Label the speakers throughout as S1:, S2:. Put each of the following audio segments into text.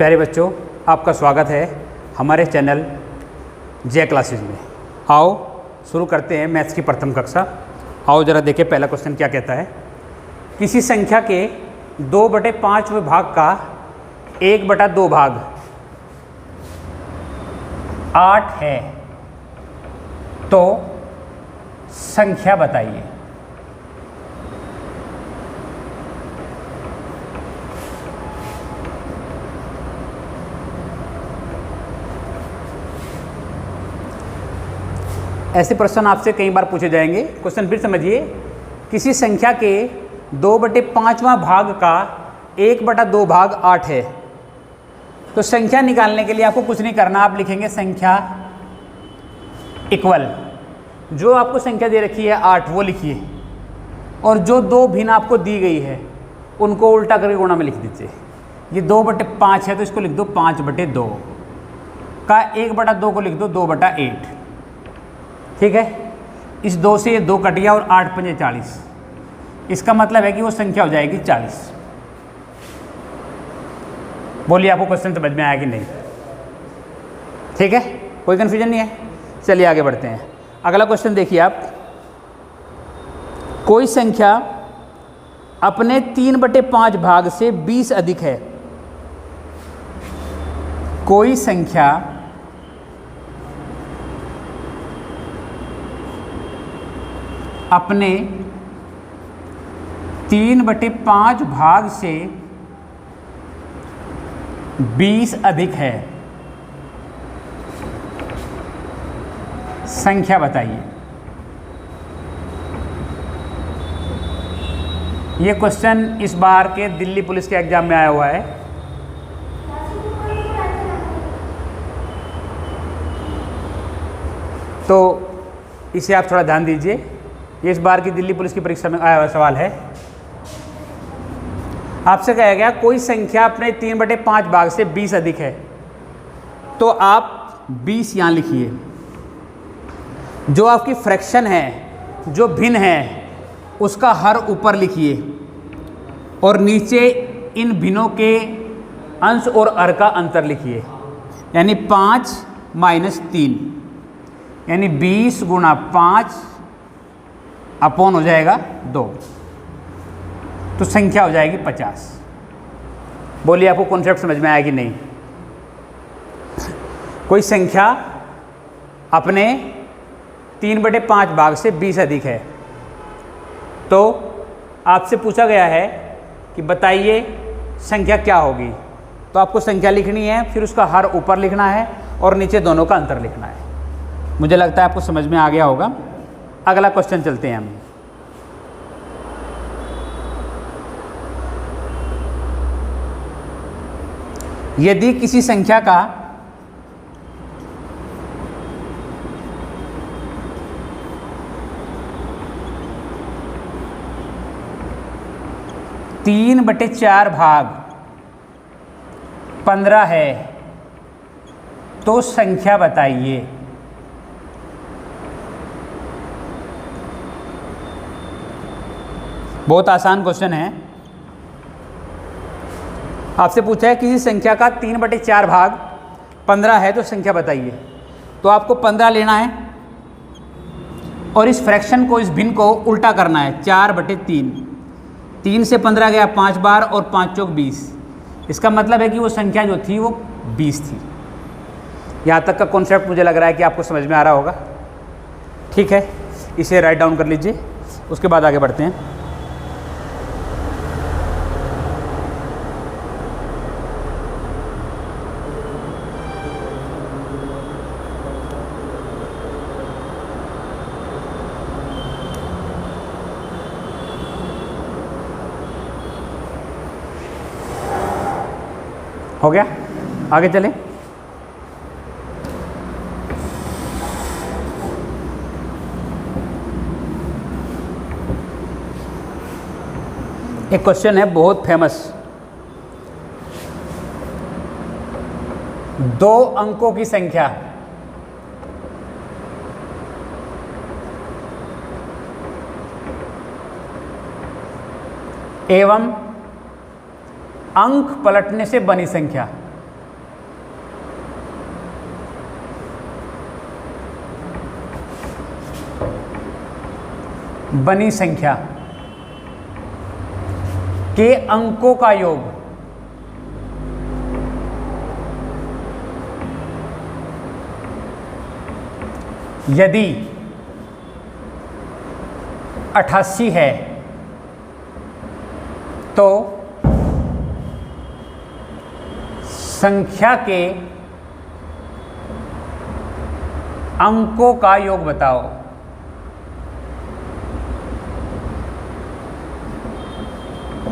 S1: प्यारे बच्चों, आपका स्वागत है हमारे चैनल जे क्लासेज में। आओ शुरू करते हैं मैथ्स की प्रथम कक्षा। आओ ज़रा देखें पहला क्वेश्चन क्या कहता है। किसी संख्या के 2/5वें भाग का 1/2 भाग 8 है तो संख्या बताइए। ऐसे प्रश्न आपसे कई बार पूछे जाएंगे। क्वेश्चन फिर समझिए। किसी संख्या के 2/5वां भाग का 1/2 भाग 8 है तो संख्या निकालने के लिए आपको कुछ नहीं करना, आप लिखेंगे संख्या इक्वल जो आपको संख्या दे रखी है 8 वो लिखिए, और जो दो भिन्न आपको दी गई है उनको उल्टा करके गुणा में लिख दीजिए। ये 2/5 है तो इसको लिख दो 5/2 का 1/2 को लिख दो 2/8। ठीक है, इस 2 से ये 2 कट गया और 8 पंजे 40। इसका मतलब है कि वो संख्या हो जाएगी 40। बोलिए आपको क्वेश्चन समझ में आया कि नहीं? ठीक है, कोई कन्फ्यूजन नहीं है। चलिए आगे बढ़ते हैं। अगला क्वेश्चन देखिए आप। कोई संख्या अपने 3/5 भाग से 20 अधिक है। कोई संख्या अपने 3/5 भाग से 20 अधिक है, संख्या बताइए। ये क्वेश्चन इस बार के दिल्ली पुलिस के एग्जाम में आया हुआ है। तो इसे आप थोड़ा ध्यान दीजिए। ये इस बार की दिल्ली पुलिस की परीक्षा में आया हुआ सवाल है। आपसे कहा गया कोई संख्या अपने 3/5 भाग से 20 अधिक है तो आप 20 यहाँ लिखिए। जो आपकी फ्रैक्शन है, जो भिन्न है, उसका हर ऊपर लिखिए और नीचे इन भिन्नों के अंश और हर का अंतर लिखिए। यानी 5 - 3 यानी 20 × 5 अपॉन हो जाएगा 2, तो संख्या हो जाएगी 50। बोलिए आपको कॉन्सेप्ट समझ में आया कि नहीं? कोई संख्या अपने 3/5 भाग से 20 अधिक है तो आपसे पूछा गया है कि बताइए संख्या क्या होगी। तो आपको संख्या लिखनी है, फिर उसका हर ऊपर लिखना है और नीचे दोनों का अंतर लिखना है। मुझे लगता है आपको समझ में आ गया होगा। अगला क्वेश्चन चलते हैं हम। यदि किसी संख्या का तीन बटे 4 भाग 15 है तो संख्या बताइए। बहुत आसान क्वेश्चन है। आपसे पूछा है किसी संख्या का 3/4 भाग 15 है तो संख्या बताइए। तो आपको 15 लेना है और इस फ्रैक्शन को, इस भिन्न को उल्टा करना है। 4/3, 3 से 15 गया 5 बार और 5 चौक 20। इसका मतलब है कि वो संख्या जो थी वो 20 थी। यहाँ तक का कॉन्सेप्ट मुझे लग रहा है कि आपको समझ में आ रहा होगा। ठीक है, इसे राइट डाउन कर लीजिए, उसके बाद आगे बढ़ते हैं। हो गया, आगे चलें। एक क्वेश्चन है बहुत फेमस। 2 अंकों की संख्या एवं अंक पलटने से बनी संख्या। बनी संख्या के अंकों का योग यदि 88 है तो संख्या के अंकों का योग बताओ।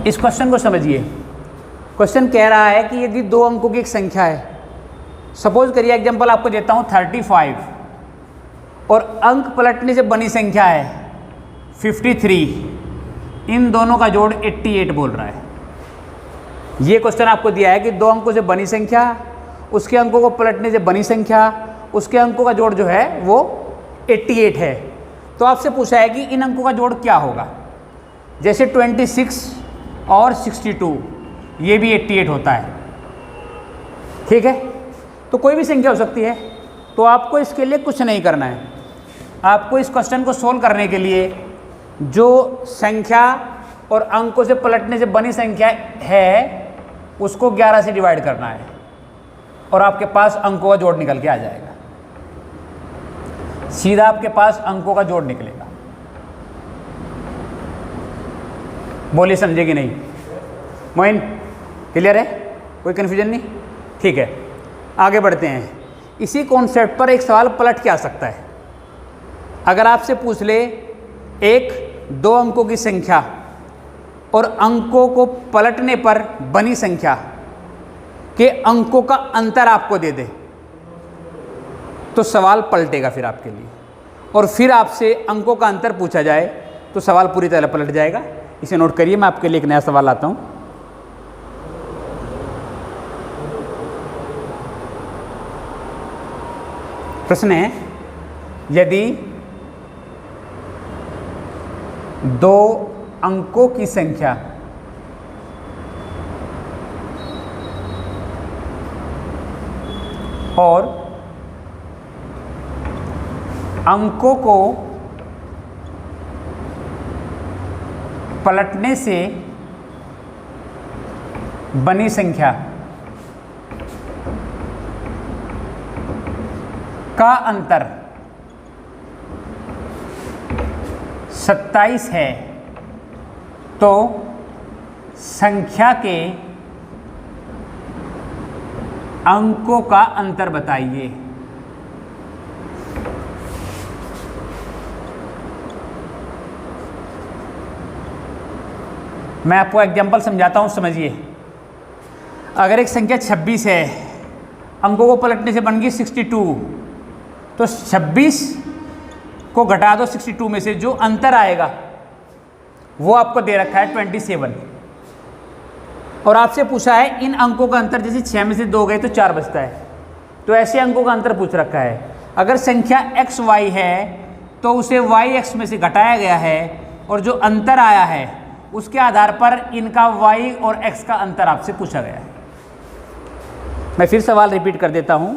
S1: इस क्वेश्चन को समझिए। क्वेश्चन कह रहा है कि यदि दो अंकों की एक संख्या है, सपोज करिए एग्जांपल आपको देता हूं 35, और अंक पलटने से बनी संख्या है 53, इन दोनों का जोड़ 88 बोल रहा है। ये क्वेश्चन आपको दिया है कि दो अंकों से बनी संख्या, उसके अंकों को पलटने से बनी संख्या, उसके अंकों का जोड़ जो है वो 88 है। तो आपसे पूछा है कि इन अंकों का जोड़ क्या होगा। जैसे 26 और 62, ये भी 88 होता है, ठीक है। तो कोई भी संख्या हो सकती है। तो आपको इसके लिए कुछ नहीं करना है। आपको इस क्वेश्चन को सोल्व करने के लिए जो संख्या और अंकों से पलटने से बनी संख्या है उसको 11 से डिवाइड करना है और आपके पास अंकों का जोड़ निकल के आ जाएगा। सीधा आपके पास अंकों का जोड़ निकलेगा। बोलिए, समझे कि नहीं? मोइन, क्लियर है? कोई कन्फ्यूजन नहीं? ठीक है, आगे बढ़ते हैं। इसी कॉन्सेप्ट पर एक सवाल पलट के आ सकता है। अगर आपसे पूछ ले एक दो अंकों की संख्या और अंकों को पलटने पर बनी संख्या के अंकों का अंतर आपको दे दे, तो सवाल पलटेगा फिर आपके लिए। और फिर आपसे अंकों का अंतर पूछा जाए तो सवाल पूरी तरह पलट जाएगा। इसे नोट करिए, मैं आपके लिए एक नया सवाल लाता हूं। प्रश्न है, यदि दो अंकों की संख्या और अंकों को पलटने से बनी संख्या का अंतर 27 है, तो संख्या के अंकों का अंतर बताइए। मैं आपको एग्जांपल समझाता हूं, समझिए। अगर एक संख्या 26 है, अंकों को पलटने से बन गई 62, तो 26 को घटा दो 62 में से, जो अंतर आएगा वो आपको दे रखा है 27। और आपसे पूछा है इन अंकों का अंतर, जैसे 6 में से 2 गए तो 4 बचता है, तो ऐसे अंकों का अंतर पूछ रखा है। अगर संख्या x y है तो उसे y x में से घटाया गया है, और जो अंतर आया है उसके आधार पर इनका y और x का अंतर आपसे पूछा गया है। मैं फिर सवाल रिपीट कर देता हूं।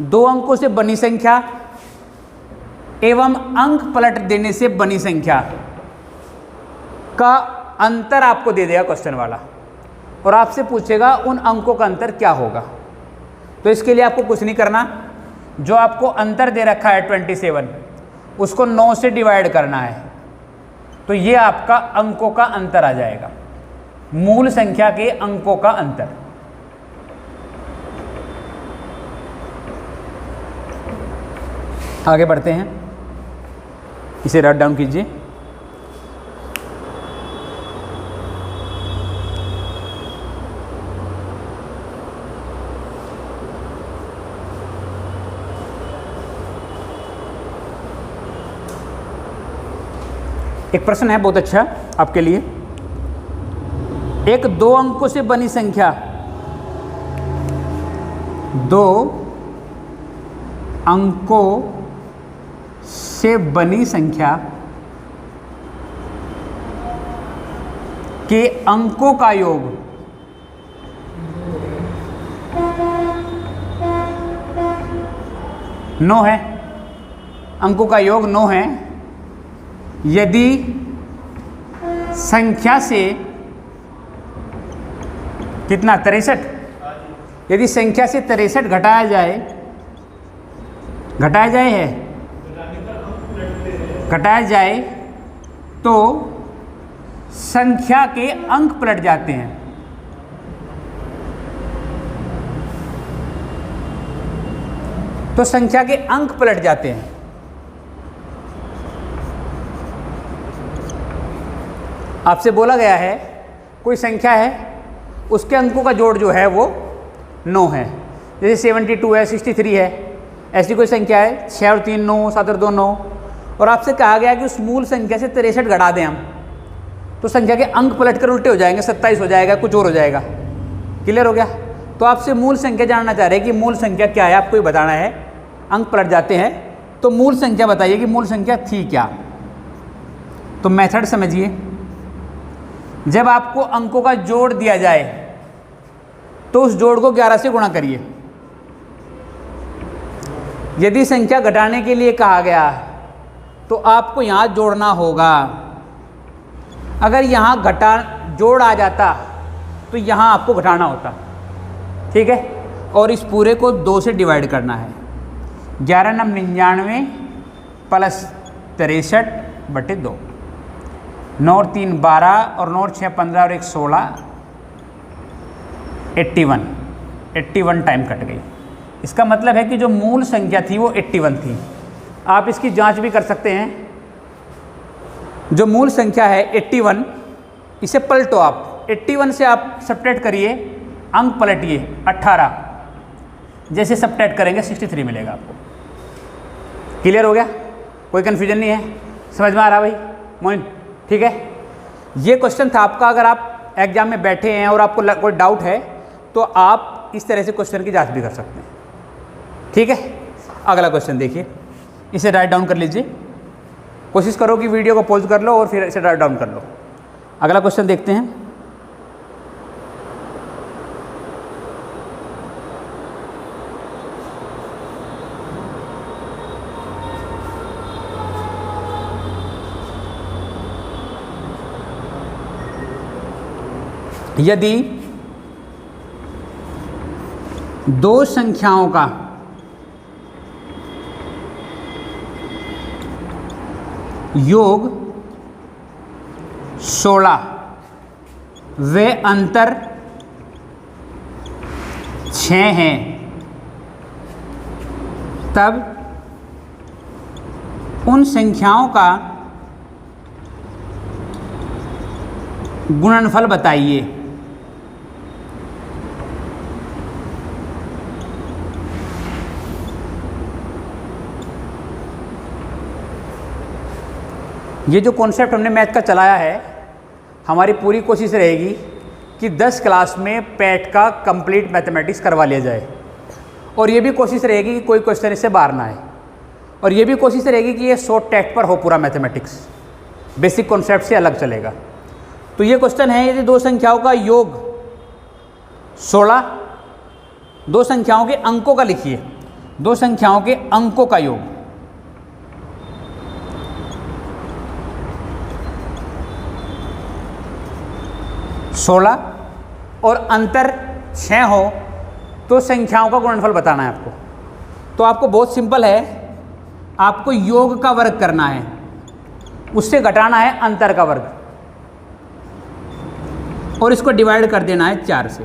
S1: दो अंकों से बनी संख्या एवं अंक पलट देने से बनी संख्या का अंतर आपको दे देगा क्वेश्चन वाला, और आपसे पूछेगा उन अंकों का अंतर क्या होगा। तो इसके लिए आपको कुछ नहीं करना। जो आपको अंतर दे रखा है 27, उसको 9 से डिवाइड करना है, तो ये आपका अंकों का अंतर आ जाएगा, मूल संख्या के अंकों का अंतर। आगे बढ़ते हैं, इसे राइट डाउन कीजिए। एक प्रश्न है बहुत अच्छा आपके लिए। एक दो अंकों से बनी संख्या, दो अंकों से बनी संख्या के अंकों का योग नौ है। अंकों का योग 9 है, यदि संख्या से कितना 63, यदि संख्या से 63 घटाया जाए तो संख्या के अंक पलट जाते हैं। तो संख्या के अंक पलट जाते हैं। आपसे बोला गया है कोई संख्या है, उसके अंकों का जोड़ जो है वो 9 है। जैसे 72 है, 63 है, ऐसी कोई संख्या है। 6 और 3 9, 7 और 2 9, और आपसे कहा गया कि उस मूल संख्या से 63 घटा दें हम, तो संख्या के अंक पलटकर उल्टे हो जाएंगे, 27 हो जाएगा, कुछ और हो जाएगा। क्लियर हो गया? तो आपसे मूल संख्या जानना चाह रहे हैं कि मूल संख्या क्या है, आपको ये बताना है। अंक पलट जाते हैं तो मूल संख्या बताइए कि मूल संख्या थी क्या। तो मेथड समझिए। जब आपको अंकों का जोड़ दिया जाए तो उस जोड़ को 11 से गुणा करिए। यदि संख्या घटाने के लिए कहा गया तो आपको यहाँ जोड़ना होगा। अगर यहाँ जोड़ आ जाता तो यहाँ आपको घटाना होता। ठीक है? और इस पूरे को 2 से डिवाइड करना है। 11 नम 99 प्लस 63/2, 9 और 3 12 और 9 और 6 15 और 1 16, 81 टाइम कट गई। इसका मतलब है कि जो मूल संख्या थी वो 81 थी। आप इसकी जांच भी कर सकते हैं। जो मूल संख्या है 81, इसे पलटो आप। 81 से आप सब्ट्रैक्ट करिए, अंक पलटिए 18, जैसे सब्ट्रैक्ट करेंगे 63 मिलेगा आपको। क्लियर हो गया? कोई कन्फ्यूजन नहीं है? समझ में आ रहा भाई मोइन? ठीक है, ये क्वेश्चन था आपका। अगर आप एग्जाम में बैठे हैं और आपको कोई डाउट है तो आप इस तरह से क्वेश्चन की जांच भी कर सकते हैं। ठीक है, अगला क्वेश्चन देखिए, इसे राइट डाउन कर लीजिए। कोशिश करो कि वीडियो को पॉज कर लो और फिर इसे राइट डाउन कर लो। अगला क्वेश्चन देखते हैं। यदि दो संख्याओं का योग 16 वे अंतर 6 हैं, तब उन संख्याओं का गुणनफल बताइए। ये जो कॉन्सेप्ट हमने मैथ का चलाया है, हमारी पूरी कोशिश रहेगी कि 10 क्लास में पैट का कंप्लीट मैथमेटिक्स करवा लिया जाए। और ये भी कोशिश रहेगी कि कोई क्वेश्चन इससे बाहर ना आए। और ये भी कोशिश रहेगी कि ये शॉर्ट टैग पर हो पूरा मैथमेटिक्स, बेसिक कॉन्सेप्ट से अलग चलेगा। तो ये क्वेश्चन है, यदि दो संख्याओं का योग 16, दो संख्याओं के अंकों का लिखिए, दो संख्याओं के अंकों का योग 16 और अंतर 6 हो तो संख्याओं का गुणनफल बताना है आपको। तो आपको बहुत सिंपल है, आपको योग का वर्ग करना है, उससे घटाना है अंतर का वर्ग और इसको डिवाइड कर देना है 4 से।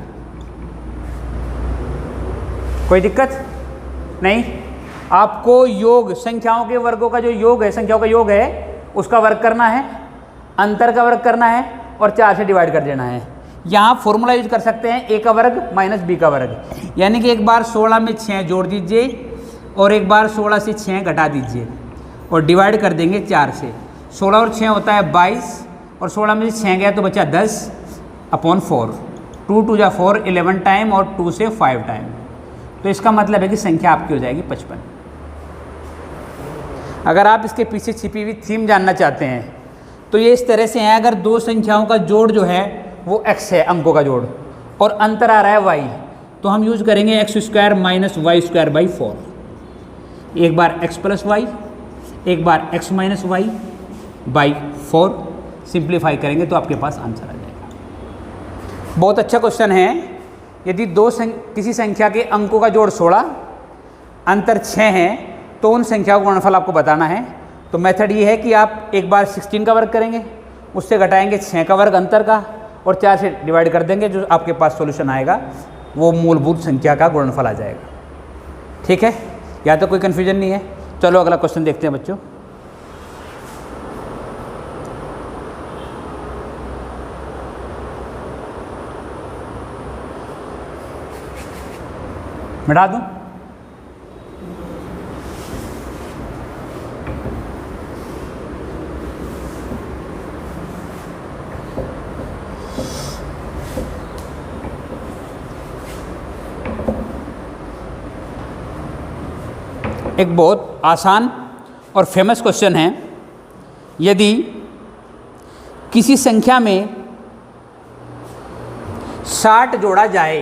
S1: कोई दिक्कत नहीं? आपको योग संख्याओं के वर्गों का जो योग है, संख्याओं का योग है, उसका वर्ग करना है, अंतर का वर्ग करना है और 4 से डिवाइड कर देना है। यहाँ फॉर्मूला यूज कर सकते हैं, a का वर्ग माइनस b का वर्ग, यानी कि एक बार 16 में 6 जोड़ दीजिए और एक बार 16 से 6 घटा दीजिए और डिवाइड कर देंगे 4 से। 16 और 6 होता है 22 और 16 में से 6 गया तो बचा 10/4। 2 2 जा 4, 11 टाइम और 2 से 5 टाइम। तो इसका मतलब है कि संख्या आपकी हो जाएगी 55। अगर आप इसके पीछे छिपी हुई थीम जानना चाहते हैं तो ये इस तरह से है। अगर दो संख्याओं का जोड़ जो है वो x है, अंकों का जोड़, और अंतर आ रहा है y, तो हम यूज करेंगे x² माइनस y²/4। एक बार x प्लस वाई, एक बार x minus y, by 4। Simplify करेंगे तो आपके पास आंसर आ जाएगा। बहुत अच्छा क्वेश्चन है। यदि किसी संख्या के अंकों का जोड़ 16, अंतर 6 है, तो उन संख्याओं का गुणनफल आपको बताना है। तो मेथड ये है कि आप एक बार 16 का वर्ग करेंगे, उससे घटाएंगे 6 का वर्ग अंतर का, और 4 से डिवाइड कर देंगे। जो आपके पास सॉल्यूशन आएगा वो मूलभूत संख्या का गुणनफल आ जाएगा। ठीक है, या तो कोई कन्फ्यूजन नहीं है। चलो अगला क्वेश्चन देखते हैं बच्चों। मिटा दूं? एक बहुत आसान और फेमस क्वेश्चन है। यदि किसी संख्या में 60 जोड़ा जाए,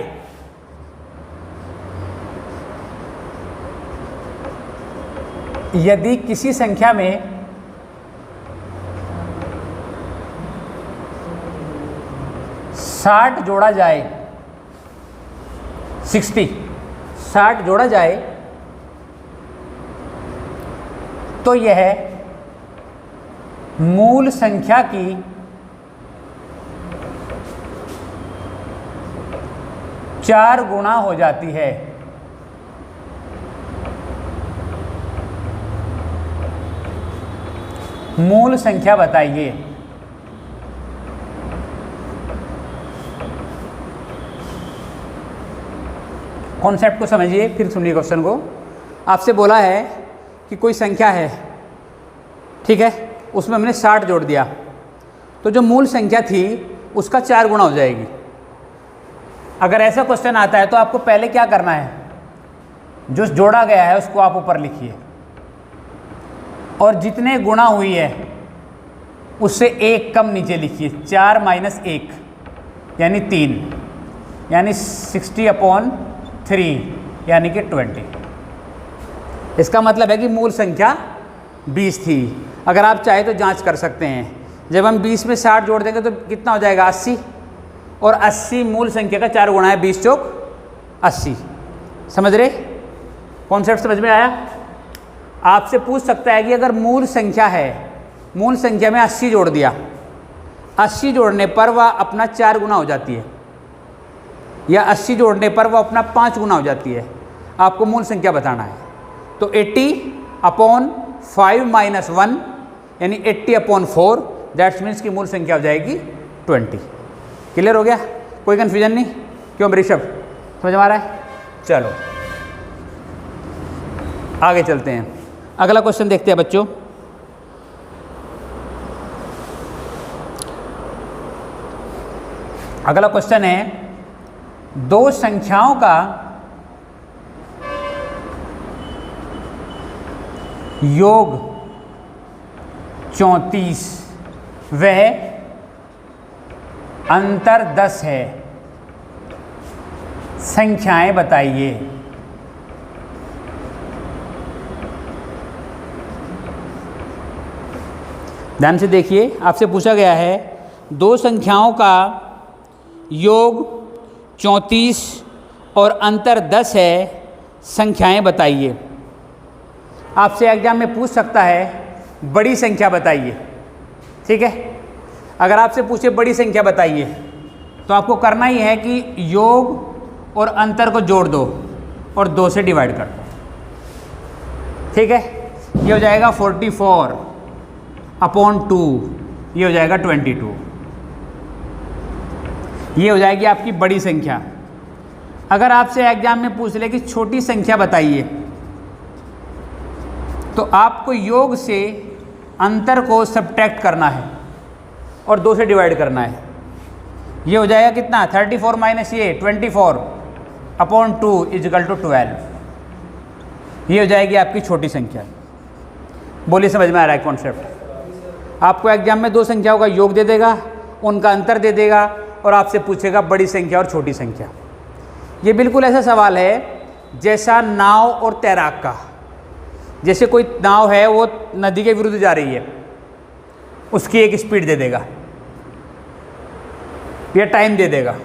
S1: यदि किसी संख्या में 60 जोड़ा जाए, 60 जोड़ा जाए, तो यह मूल संख्या की 4 गुना हो जाती है। मूल संख्या बताइए। कॉन्सेप्ट को समझिए, फिर सुनिए क्वेश्चन को। आपसे बोला है कि कोई संख्या है, ठीक है, उसमें हमने 60 जोड़ दिया, तो जो मूल संख्या थी उसका 4 गुना हो जाएगी। अगर ऐसा क्वेश्चन आता है तो आपको पहले क्या करना है, जो जोड़ा गया है उसको आप ऊपर लिखिए, और जितने गुना हुई है उससे 1 कम नीचे लिखिए। 4 - 1 यानी 3, यानी 60/3 यानी कि 20। इसका मतलब है कि मूल संख्या 20 थी। अगर आप चाहे तो जांच कर सकते हैं। जब हम 20 में 60 जोड़ देंगे तो कितना हो जाएगा, 80, और 80 मूल संख्या का 4 गुना है। 20 चौक 80। समझ रहे? कॉन्सेप्ट समझ में आया? आपसे पूछ सकता है कि अगर मूल संख्या है, मूल संख्या में 80 जोड़ दिया, 80 जोड़ने पर वह अपना 4 गुना हो जाती है, या 80 जोड़ने पर वह अपना 5 गुना हो जाती है। आपको मूल संख्या बताना है। तो 80/5 - 1 यानी 80/4, दैट्स मीन्स की मूल संख्या हो जाएगी 20। क्लियर हो गया? कोई कन्फ्यूजन नहीं? क्यों ऋषभ, समझ में आ रहा है? चलो आगे चलते हैं। अगला क्वेश्चन देखते हैं बच्चों। अगला क्वेश्चन है, 2 संख्याओं का योग 34 वह अंतर 10 है, संख्याएं बताइए। ध्यान से देखिए, आपसे पूछा गया है 2 संख्याओं का योग 34 और अंतर 10 है, संख्याएं बताइए। आपसे एग्जाम में पूछ सकता है बड़ी संख्या बताइए। ठीक है, अगर आपसे पूछे बड़ी संख्या बताइए तो आपको करना ही है कि योग और अंतर को जोड़ दो और 2 से डिवाइड कर दो। ठीक है, ये हो जाएगा 44/2, ये हो जाएगा 22। ये हो जाएगी आपकी बड़ी संख्या। अगर आपसे एग्जाम में पूछ ले कि छोटी संख्या बताइए, तो आपको योग से अंतर को सब्ट्रैक्ट करना है और 2 से डिवाइड करना है। ये हो जाएगा कितना, 34 - ये 24/2 = 12। ये हो जाएगी आपकी छोटी संख्या। बोलिए, समझ में आ रहा है कॉन्सेप्ट? आपको एग्जाम में 2 संख्याओं का योग दे देगा, उनका अंतर दे देगा, और आपसे पूछेगा बड़ी संख्या और छोटी संख्या। ये बिल्कुल ऐसा सवाल है जैसा नाव और तैराक का। जैसे कोई नाव है, वो नदी के विरुद्ध जा रही है, उसकी एक स्पीड दे देगा या टाइम दे देगा।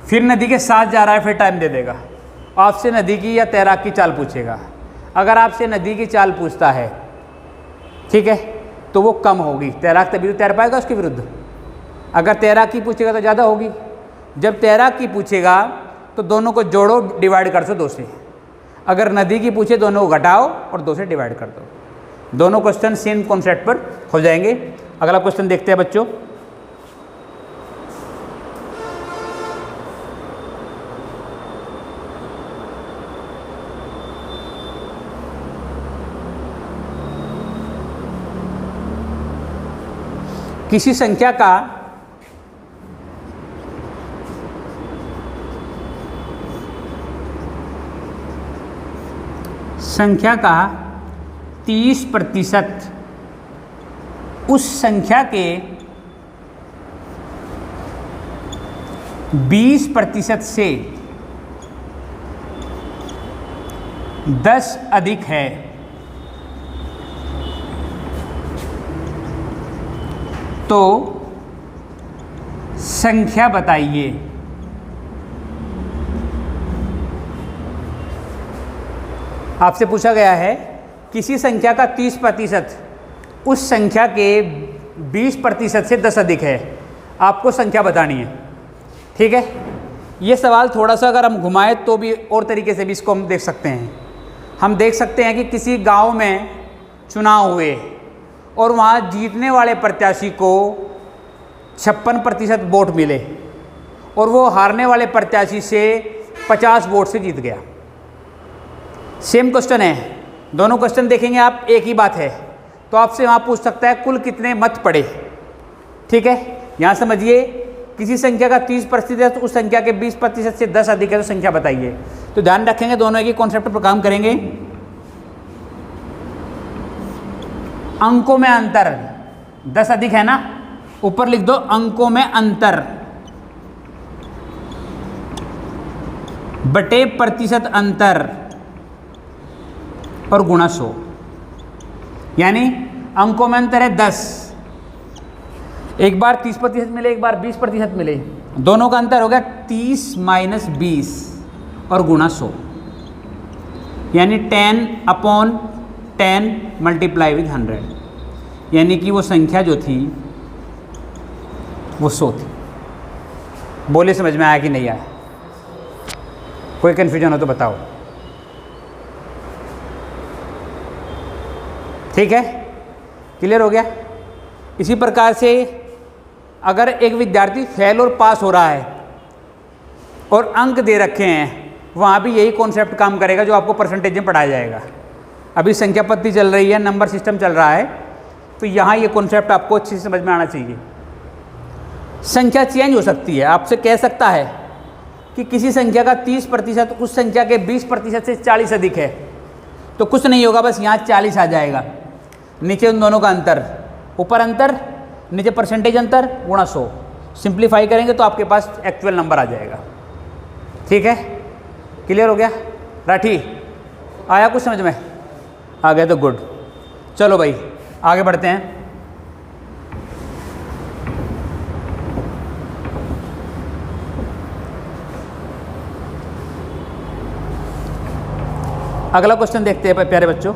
S1: फिर नदी के साथ जा रहा है, फिर टाइम दे देगा। आपसे नदी की या तैराक की चाल पूछेगा। अगर आपसे नदी की चाल पूछता है, ठीक है, तो वो कम होगी। तैराक तभी तो तैर पाएगा उसके विरुद्ध। अगर तैराक की पूछेगा तो ज़्यादा होगी। जब तैराक की पूछेगा तो दोनों को जोड़ो, डिवाइड कर दो 2 से। अगर नदी की पूछे दोनों को घटाओ और 2 से डिवाइड कर दो। दोनों क्वेश्चन सेम कॉन्सेप्ट पर हो जाएंगे। अगला क्वेश्चन देखते हैं बच्चों। किसी संख्या का 30% उस संख्या के 20% से 10 अधिक है तो संख्या बताइए। आपसे पूछा गया है किसी संख्या का 30% उस संख्या के 20% से 10 अधिक है, आपको संख्या बतानी है। ठीक है, ये सवाल थोड़ा सा अगर हम घुमाएं तो भी और तरीके से भी इसको हम देख सकते हैं। हम देख सकते हैं कि किसी गांव में चुनाव हुए और वहाँ जीतने वाले प्रत्याशी को 56% वोट मिले और वो हारने वाले प्रत्याशी से 50 वोट से जीत गया। सेम क्वेश्चन है, दोनों क्वेश्चन देखेंगे आप, एक ही बात है। तो आपसे वहाँ पूछ सकता है कुल कितने मत पड़े। ठीक है, यहाँ समझिए किसी संख्या का 30% उस संख्या के 20% से 10 अधिक है तो संख्या बताइए। तो ध्यान रखेंगे, दोनों एक ही कॉन्सेप्ट पर काम करेंगे। अंकों में अंतर 10 अधिक है ना, ऊपर लिख दो अंकों में अंतर बटे प्रतिशत अंतर और गुणा 100। यानी अंकों में अंतर है 10, एक बार 30% मिले, एक बार 20% मिले, दोनों का अंतर हो गया 30 माइनस 20 और गुणा 100, यानी 10/10 मल्टीप्लाई विद 100, यानी कि वो संख्या जो थी वो 100 थी। बोले समझ में आया कि नहीं आया? कोई कन्फ्यूजन हो तो बताओ। ठीक है, क्लियर हो गया। इसी प्रकार से अगर एक विद्यार्थी फेल और पास हो रहा है और अंक दे रखे हैं, वहाँ भी यही कॉन्सेप्ट काम करेगा जो आपको परसेंटेज में पढ़ाया जाएगा। अभी संख्या पद्धति चल रही है, नंबर सिस्टम चल रहा है, तो यहाँ ये कॉन्सेप्ट आपको अच्छे से समझ में आना चाहिए। संख्या चेंज हो सकती है, आपसे कह सकता है कि किसी संख्या का 30% उस संख्या के 20% से 40 अधिक है, तो कुछ नहीं होगा, बस यहाँ 40 आ जाएगा। नीचे उन दोनों का अंतर, ऊपर अंतर, नीचे परसेंटेज अंतर, गुणा 100। सिंप्लीफाई करेंगे तो आपके पास एक्चुअल नंबर आ जाएगा। ठीक है, क्लियर हो गया? राठी आया कुछ समझ में? आ गया तो गुड। चलो भाई आगे बढ़ते हैं। अगला क्वेश्चन देखते हैं प्यारे बच्चों।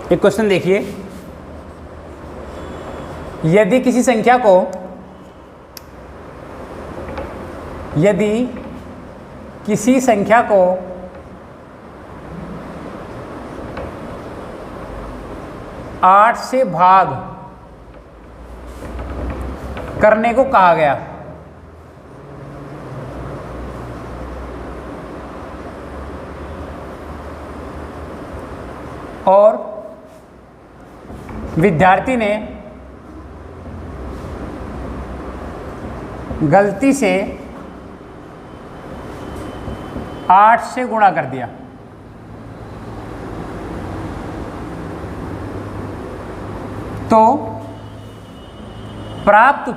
S1: एक क्वेश्चन देखिए, यदि किसी संख्या को किसी संख्या को आठ से भाग करने को कहा गया। और विद्यार्थी ने गलती से 8 से गुणा कर दिया। तो प्राप्त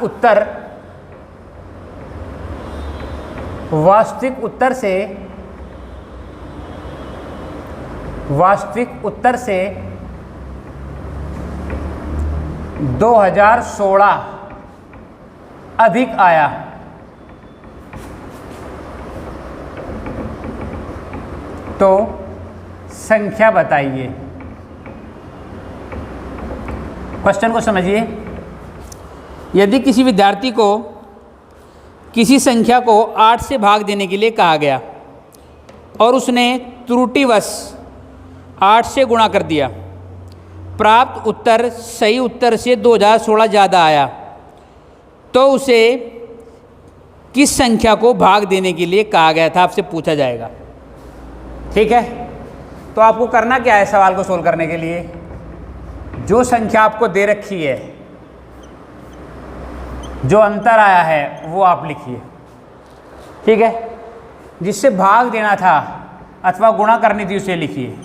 S1: उत्तर वास्तविक उत्तर से 2016 अधिक आया। तो संख्या बताइए। क्वेश्चन को समझिए। यदि किसी विद्यार्थी को किसी संख्या को 8 से भाग देने के लिए कहा गया और उसने त्रुटिवश 8 से गुणा कर दिया, प्राप्त उत्तर सही उत्तर से 2016 ज़्यादा आया, तो उसे किस संख्या को भाग देने के लिए कहा गया था, आपसे पूछा जाएगा। ठीक है, तो आपको करना क्या है सवाल को सोल्व करने के लिए? जो संख्या आपको दे रखी है, जो अंतर आया है वो आप लिखिए। ठीक है, जिससे भाग देना था अथवा गुणा करनी थी उसे लिखिए।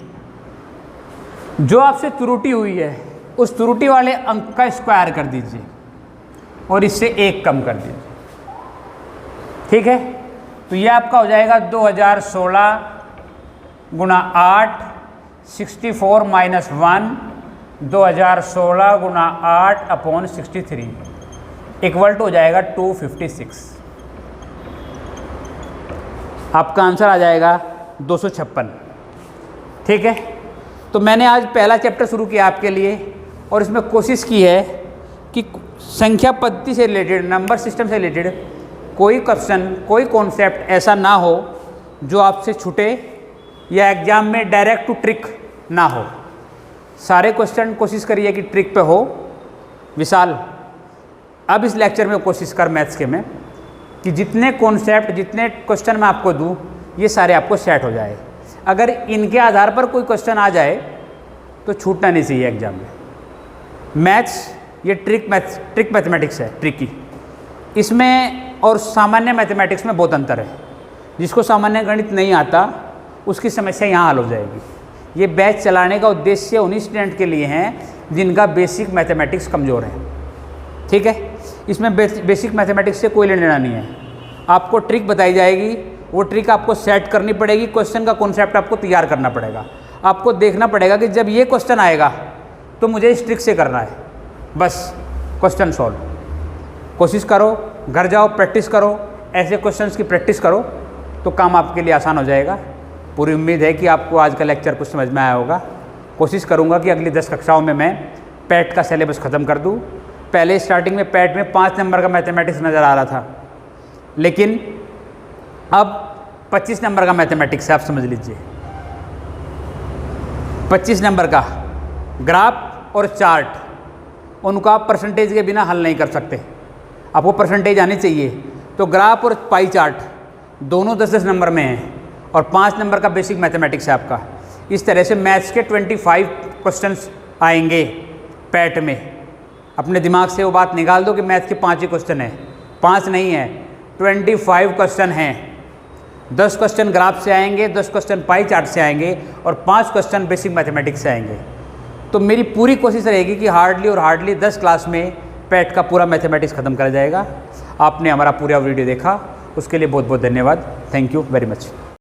S1: जो आपसे त्रुटि हुई है उस त्रुटि वाले अंक का स्क्वायर कर दीजिए और इससे 1 कम कर दीजिए। ठीक है, तो ये आपका हो जाएगा 2016 गुणा 8 64 माइनस 1 2016 गुणा 8 अपॉन 63 इक्वल टू हो जाएगा 256। आपका आंसर आ जाएगा 256। ठीक है, तो मैंने आज पहला चैप्टर शुरू किया आपके लिए और इसमें कोशिश की है कि संख्या पद्धति से रिलेटेड, नंबर सिस्टम से रिलेटेड कोई क्वेश्चन, कोई कॉन्सेप्ट ऐसा ना हो जो आपसे छूटे या एग्जाम में डायरेक्ट टू ट्रिक ना हो। सारे क्वेश्चन कोशिश करिए कि ट्रिक पे हो। विशाल, अब इस लेक्चर में कोशिश कर मैथ्स के में कि जितने कॉन्सेप्ट, जितने क्वेश्चन मैं आपको दूं ये सारे आपको सेट हो जाए। अगर इनके आधार पर कोई क्वेश्चन आ जाए तो छूटना नहीं चाहिए एग्जाम में। मैथ्स ये ट्रिक मैथमेटिक्स है, ट्रिकी। इसमें और सामान्य मैथमेटिक्स में बहुत अंतर है। जिसको सामान्य गणित नहीं आता उसकी समस्या यहाँ हल हो जाएगी। ये बैच चलाने का उद्देश्य उन्हीं स्टूडेंट के लिए हैं जिनका बेसिक मैथमेटिक्स कमज़ोर है। ठीक है, इसमें बेसिक मैथमेटिक्स से कोई लेना नहीं है। आपको ट्रिक बताई जाएगी, वो ट्रिक आपको सेट करनी पड़ेगी। क्वेश्चन का कॉन्सेप्ट आपको तैयार करना पड़ेगा। आपको देखना पड़ेगा कि जब ये क्वेश्चन आएगा तो मुझे इस ट्रिक से करना है। बस क्वेश्चन सॉल्व। कोशिश करो, घर जाओ, प्रैक्टिस करो, ऐसे क्वेश्चंस की प्रैक्टिस करो तो काम आपके लिए आसान हो जाएगा। पूरी उम्मीद है कि आपको आज का लेक्चर कुछ समझ में आया होगा। कोशिश करूँगा कि अगली 10 कक्षाओं में मैं पैट का सिलेबस ख़त्म कर दूँ। पहले स्टार्टिंग में पैट में 5 नंबर का मैथमेटिक्स नज़र आ रहा था, लेकिन अब 25 नंबर का मैथमेटिक्स है। आप समझ लीजिए 25 नंबर का ग्राफ और चार्ट, उनका आप परसेंटेज के बिना हल नहीं कर सकते। आपको परसेंटेज आनी चाहिए। तो ग्राफ और पाई चार्ट दोनों 10-10 नंबर में हैं और 5 नंबर का बेसिक मैथमेटिक्स है आपका। इस तरह से मैथ्स के 25 क्वेश्चंस आएंगे पैट में। अपने दिमाग से वो बात निकाल दो कि मैथ्स के 5 ही क्वेश्चन है। 5 नहीं है, 25 क्वेश्चन हैं। 10 क्वेश्चन ग्राफ से आएंगे, 10 क्वेश्चन पाई चार्ट से आएंगे और 5 क्वेश्चन बेसिक मैथमेटिक्स से आएंगे। तो मेरी पूरी कोशिश रहेगी कि हार्डली 10 क्लास में पैट का पूरा मैथमेटिक्स ख़त्म कर जाएगा। आपने हमारा पूरा वीडियो देखा, उसके लिए बहुत बहुत धन्यवाद। Thank you very much.